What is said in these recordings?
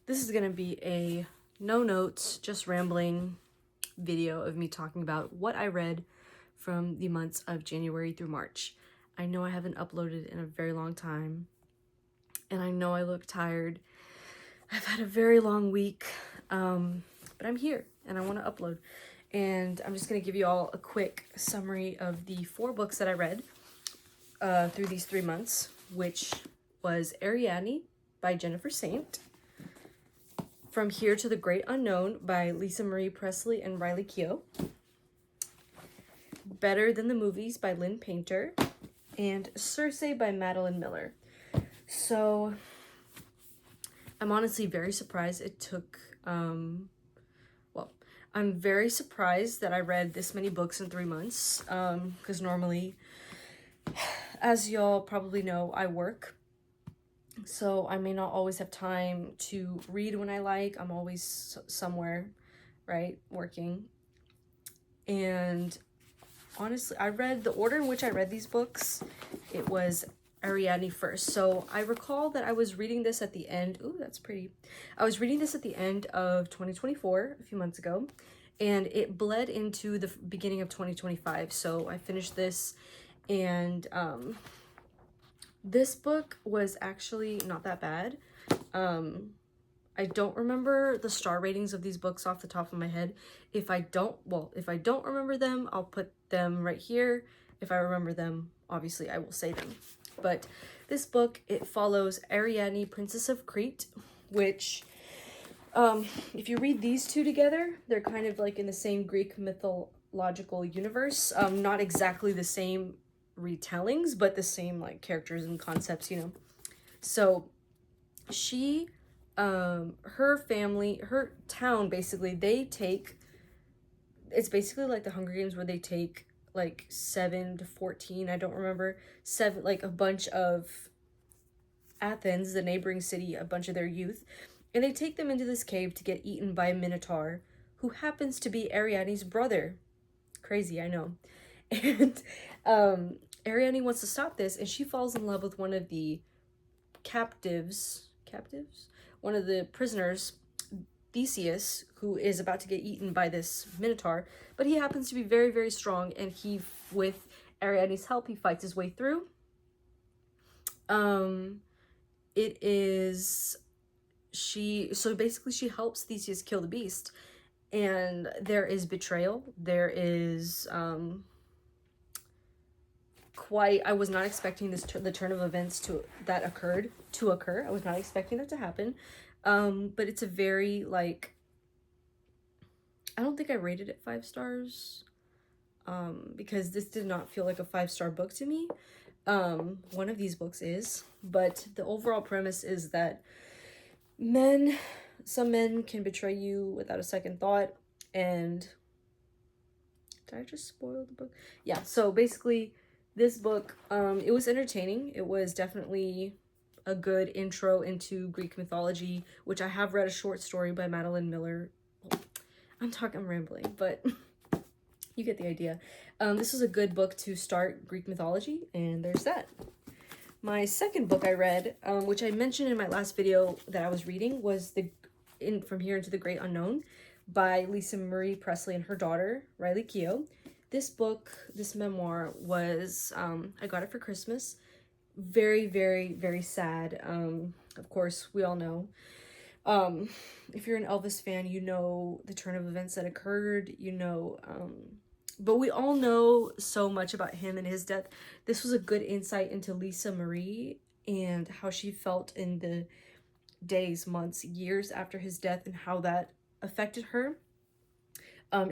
This is gonna be a no notes, just rambling video of me talking about what I read from the months of January through March. I know I haven't uploaded in a very long time, and I know I look tired. I've had a very long week, but I'm here and I want to upload. And I'm just going to give you all a quick summary of the 4 books that I read through these 3 months, which was Ariadne by Jennifer Saint, From Here to the Great Unknown by Lisa Marie Presley and Riley Keough, Better Than the Movies by Lynn Painter, and Circe by Madeline Miller. So I'm honestly very surprised it took, I'm very surprised that I read this many books in 3 months, because normally, as y'all probably know, I work, so I may not always have time to read when I like. I'm always somewhere, right, working. And honestly, I read the order in which I read these books. It was Ariadne first. So I recall that I was reading this at the end. Ooh, that's pretty. I was reading this at the end of 2024, a few months ago, and it bled into the beginning of 2025. So I finished this, and this book was actually not that bad. I don't remember the star ratings of these books off the top of my head. If I don't remember them, I'll put them right here. If I remember them, obviously I will say them. But this book, it follows Ariadne, Princess of Crete, which, if you read these two together, they're kind of like in the same Greek mythological universe. Not exactly the same retellings, but the same like characters and concepts, you know. So she, her family, her town, basically, they take, it's basically like the Hunger Games where they take like 7 to 14, I don't remember, 7, like a bunch of Athens, the neighboring city, a bunch of their youth, and they take them into this cave to get eaten by a minotaur who happens to be Ariadne's brother. Crazy, I know. And Ariadne wants to stop this, and she falls in love with one of the captives, one of the prisoners, Theseus, who is about to get eaten by this minotaur, but he happens to be very, very strong, and he, with Ariadne's help, he fights his way through. So basically she helps Theseus kill the beast, and there is betrayal, there is, I was not expecting the turn of events to occur. I was not expecting that to happen. But it's a very, like, I don't think I rated it 5 stars, because this did not feel like a 5-star book to me. One of these books is, but the overall premise is that some men can betray you without a second thought, and did I just spoil the book? Yeah, so basically, this book, it was entertaining. It was definitely a good intro into Greek mythology, which I have read a short story by Madeline Miller. I'm rambling, but you get the idea. This was a good book to start Greek mythology, and there's that. My second book I read, which I mentioned in my last video that I was reading, was From Here into the Great Unknown by Lisa Marie Presley and her daughter, Riley Keough. This book, this memoir, was, I got it for Christmas. Very, very, very sad. Of course, we all know. If you're an Elvis fan, you know the turn of events that occurred, you know, but we all know so much about him and his death. This was a good insight into Lisa Marie and how she felt in the days, months, years after his death, and how that affected her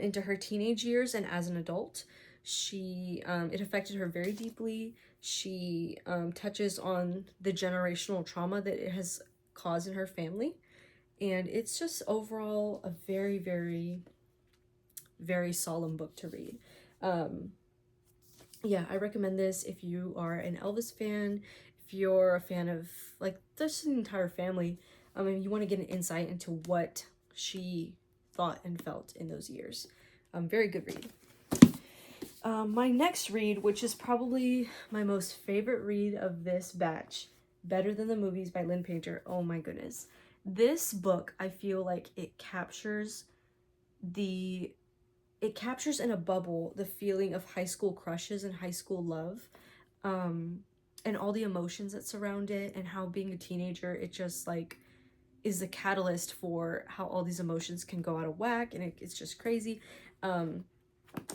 into her teenage years and as an adult. It affected her very deeply. She touches on the generational trauma that it has caused in her family, and it's just overall a very, very, very solemn book to read. Yeah, I recommend this if you are an Elvis fan, if you're a fan of, like, just the entire family, and you want to get an insight into what she thought and felt in those years. Very good read. My next read, which is probably my most favorite read of this batch, Better Than the Movies by Lynn Painter. Oh my goodness. this book, I feel like it captures in a bubble the feeling of high school crushes and high school love, and all the emotions that surround it, and how being a teenager, it just like is the catalyst for how all these emotions can go out of whack, and it's just crazy.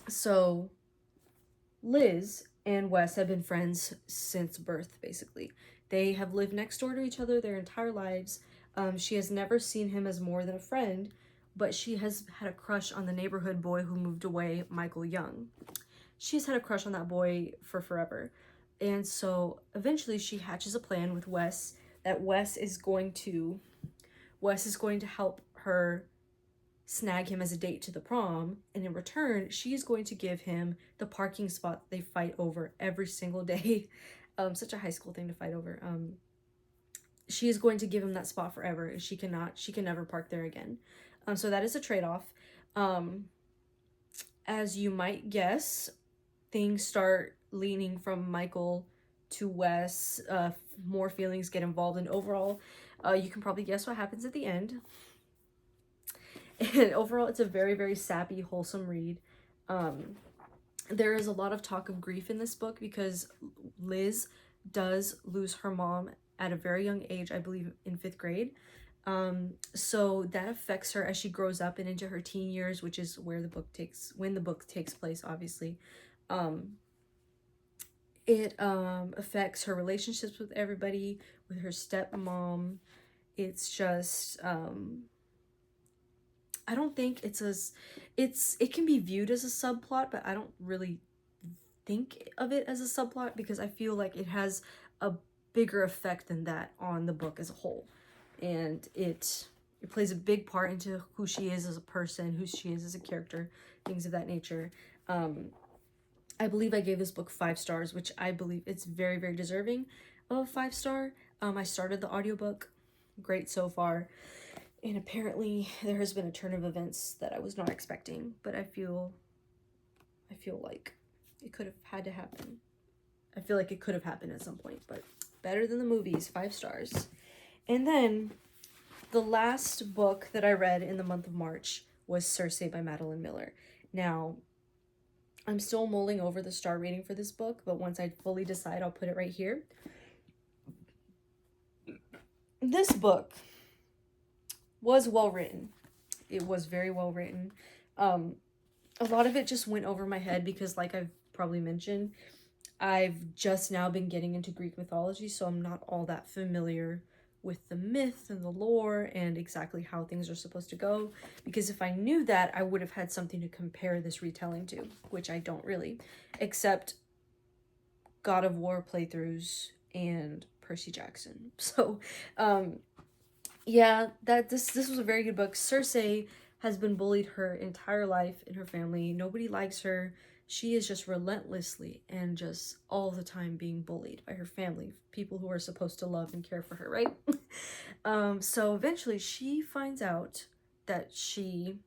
So Liz and Wes have been friends since birth, basically. They have lived next door to each other their entire lives. She has never seen him as more than a friend, but she has had a crush on the neighborhood boy who moved away, Michael Young. She's had a crush on that boy for forever. And so eventually she hatches a plan with Wes that Wes is going to help her snag him as a date to the prom, and in return she is going to give him the parking spot they fight over every single day. Such a high school thing to fight over. She is going to give him that spot forever, and she can never park there again. So that is a trade-off. As you might guess, things start leaning from Michael to Wes. More feelings get involved, and overall, you can probably guess what happens at the end. And overall, it's a very, very sappy, wholesome read. There is a lot of talk of grief in this book because Liz does lose her mom at a very young age, I believe in 5th grade. So that affects her as she grows up and into her teen years, which is when the book takes place, obviously. It affects her relationships with everybody, with her stepmom. It's just I don't think it can be viewed as a subplot, but I don't really think of it as a subplot because I feel like it has a bigger effect than that on the book as a whole. And it plays a big part into who she is as a person, who she is as a character, things of that nature. I believe I gave this book 5 stars, which I believe it's very, very deserving of a 5-star. I started the audiobook. Great so far. And apparently there has been a turn of events that I was not expecting, but I feel like it could have had to happen. I feel like it could have happened at some point, but better than the movies, 5 stars. And then the last book that I read in the month of March was Circe by Madeline Miller. Now, I'm still mulling over the star rating for this book, but once I fully decide, I'll put it right here. This book was well written. It was very well written. A lot of it just went over my head because, like I've probably mentioned, I've just now been getting into Greek mythology, so I'm not all that familiar with the myth and the lore and exactly how things are supposed to go, because if I knew that, I would have had something to compare this retelling to, which I don't really, except God of War playthroughs and Percy Jackson. So yeah, this was a very good book. Circe has been bullied her entire life in her family. Nobody likes her. She is just relentlessly and just all the time being bullied by her family, people who are supposed to love and care for her, right? So eventually she finds out that she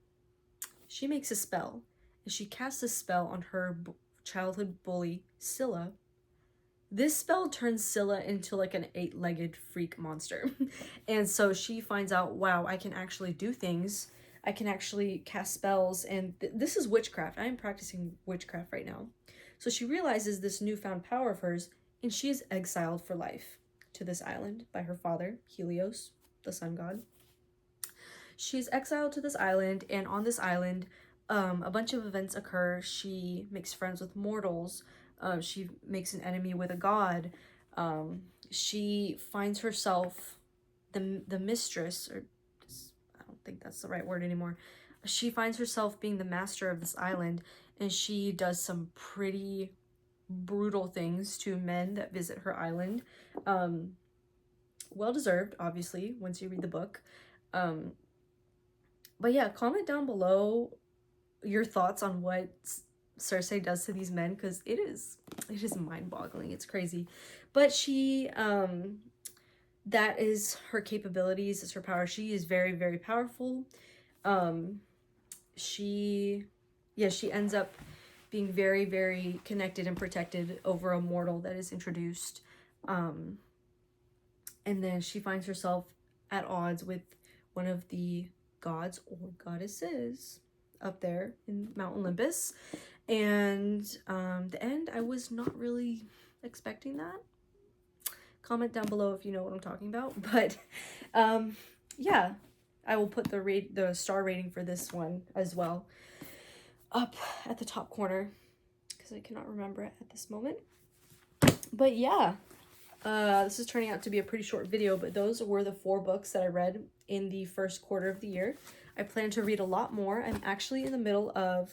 makes a spell, and she casts a spell on her childhood bully, Scylla. This spell turns Scylla into like an 8-legged freak monster. And so she finds out, wow, I can actually do things. I can actually cast spells, and this is witchcraft. I am practicing witchcraft right now. So she realizes this newfound power of hers, and she is exiled for life to this island by her father, Helios, the sun god. She's exiled to this island, and on this island, a bunch of events occur. She makes friends with mortals. She makes an enemy with a god. She finds herself the mistress, or I don't think that's the right word anymore. She finds herself being the master of this island, and she does some pretty brutal things to men that visit her island. Well deserved, obviously, once you read the book. But yeah, comment down below your thoughts on what Circe does to these men, because it is mind-boggling. It's crazy. But she that is her capabilities, is her power. She is very, very powerful. She ends up being very, very connected and protected over a mortal that is introduced. And then she finds herself at odds with one of the gods or goddesses up there in Mount Olympus. And the end, I was not really expecting that. Comment down below if you know what I'm talking about. But yeah, I will put the star rating for this one as well up at the top corner because I cannot remember it at this moment. But yeah, this is turning out to be a pretty short video, but those were the 4 books that I read in the first quarter of the year. I plan to read a lot more. I'm actually in the middle of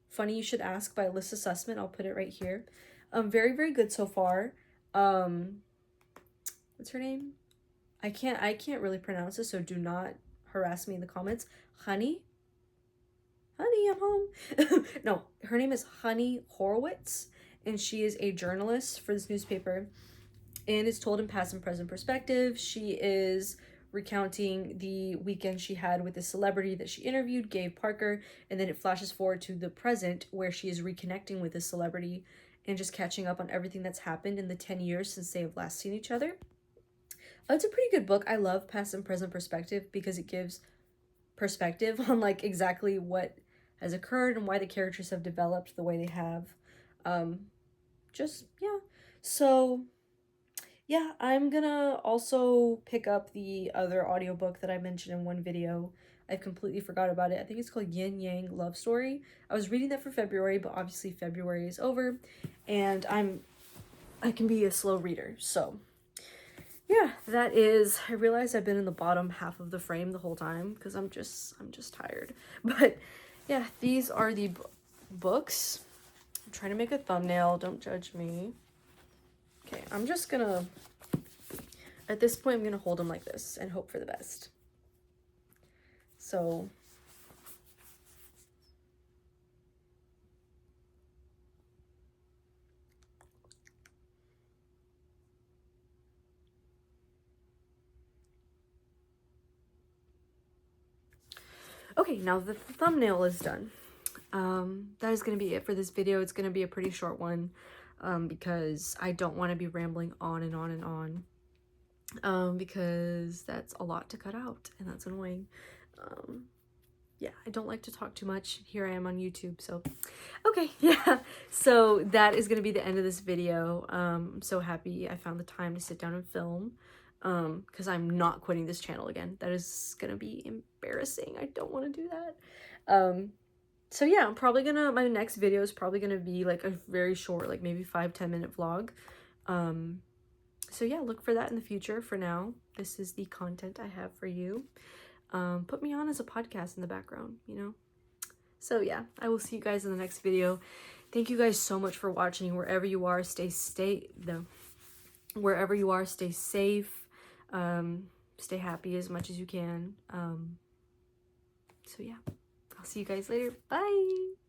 Funny You Should Ask by Alyssa Sussman. I'll put it right here. Very, very good so far. What's her name? I can't really pronounce it, so do not harass me in the comments. Honey, I'm home. No, her name is Honey Horowitz, and she is a journalist for this newspaper, and it's told in past and present perspective. She is recounting the weekend she had with the celebrity that she interviewed, Gabe Parker, and then it flashes forward to the present where she is reconnecting with this celebrity and just catching up on everything that's happened in the 10 years since they have last seen each other. It's a pretty good book. I love past and present perspective because it gives perspective on like exactly what has occurred and why the characters have developed the way they have. Yeah. So yeah, I'm gonna also pick up the other audiobook that I mentioned in one video. I completely forgot about it. I think it's called Yin Yang Love Story. I was reading that for February, but obviously February is over and I can be a slow reader. So yeah, that is, I realize I've been in the bottom half of the frame the whole time because I'm just tired. But yeah, these are the books. I'm trying to make a thumbnail. Don't judge me. Okay, I'm just gonna, at this point, I'm gonna hold them like this and hope for the best. So, okay, now the thumbnail is done. That is gonna be it for this video. It's gonna be a pretty short one because I don't want to be rambling on and on and on because that's a lot to cut out and that's annoying. Yeah, I don't like to talk too much. Here I am on YouTube, so okay, yeah. So that is gonna be the end of this video. I'm so happy I found the time to sit down and film because I'm not quitting this channel again. That is gonna be embarrassing. I don't want to do that. So yeah, my next video is probably gonna be like a very short, like maybe 5-10 minute vlog. So yeah, look for that in the future. For now, this is the content I have for you. Put me on as a podcast in the background, you know? So yeah, I will see you guys in the next video. Thank you guys so much for watching. Wherever you are, wherever you are, stay safe. Stay happy as much as you can. So yeah, I'll see you guys later. Bye!